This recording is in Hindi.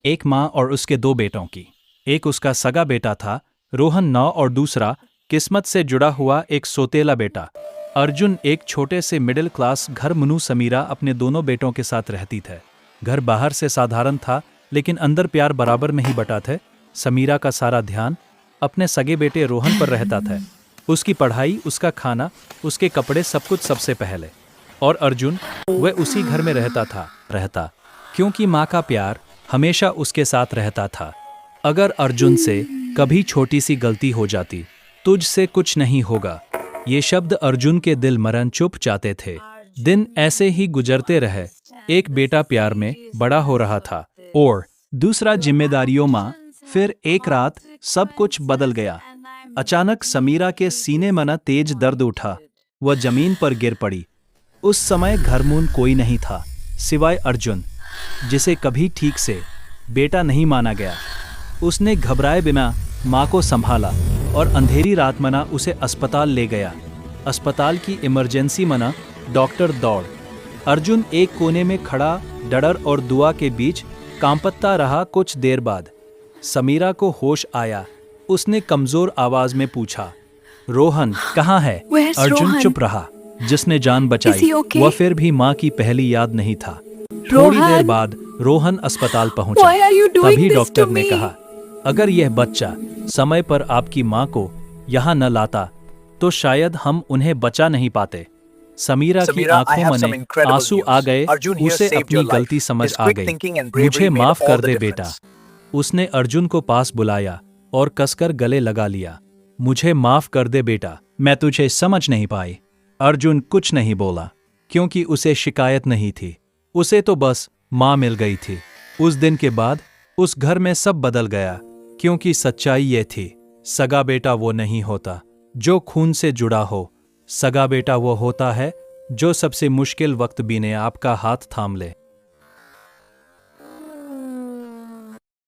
एक माँ और उसके दो बेटों की। एक उसका सगा बेटा था रोहन 9 और दूसरा किस्मत से जुड़ा हुआ एक सोतेला बेटा अर्जुन। एक छोटे से मिडिल क्लास घर मनु समीरा अपने दोनों बेटों के साथ रहती थी। घर बाहर से साधारण था लेकिन अंदर प्यार बराबर में ही बटा थे। समीरा का सारा ध्यान अपने सगे बेटे रोहन पर रहता था। उसकी पढ़ाई, उसका खाना, उसके कपड़े, सब कुछ सबसे पहले। और अर्जुन, वह उसी घर में रहता क्योंकि माँ का प्यार हमेशा उसके साथ रहता था। अगर अर्जुन से कभी छोटी सी गलती हो जाती, तुझसे कुछ नहीं होगा, ये शब्द अर्जुन के दिल मरण चुप जाते थे। दिन ऐसे ही गुजरते रहे। एक बेटा प्यार में बड़ा हो रहा था और दूसरा जिम्मेदारियों में। फिर एक रात सब कुछ बदल गया। अचानक समीरा के सीने में तेज दर्द उठा। वह जमीन पर गिर पड़ी। उस समय घर में कोई नहीं था सिवाय अर्जुन, जिसे कभी ठीक से बेटा नहीं माना गया। उसने घबराए बिना माँ को संभाला और अंधेरी रात मना उसे अस्पताल ले गया। अस्पताल की इमरजेंसी मना डॉक्टर दौड़। अर्जुन एक कोने में खड़ा डर और दुआ के बीच कांपता रहा। कुछ देर बाद समीरा को होश आया। उसने कमजोर आवाज में पूछा, रोहन कहाँ है? अर्जुन चुप रहा। जिसने जान बचाई वह फिर भी माँ की पहली याद नहीं था। थोड़ी देर बाद रोहन अस्पताल पहुंचा। तभी डॉक्टर ने कहा, अगर यह बच्चा समय पर आपकी माँ को यहाँ न लाता तो शायद हम उन्हें बचा नहीं पाते। समीरा की आंखों में आंसू आ गए। उसे अपनी गलती समझ आ गई। मुझे माफ कर दे बेटा। उसने अर्जुन को पास बुलाया और कसकर गले लगा लिया। मुझे माफ कर दे बेटा, मैं तुझे समझ नहीं पाई। अर्जुन कुछ नहीं बोला क्योंकि उसे शिकायत नहीं थी। उसे तो बस माँ मिल गई थी। उस दिन के बाद उस घर में सब बदल गया क्योंकि सच्चाई ये थी, सगा बेटा वो नहीं होता जो खून से जुड़ा हो। सगा बेटा वो होता है जो सबसे मुश्किल वक्त भी ने आपका हाथ थाम ले।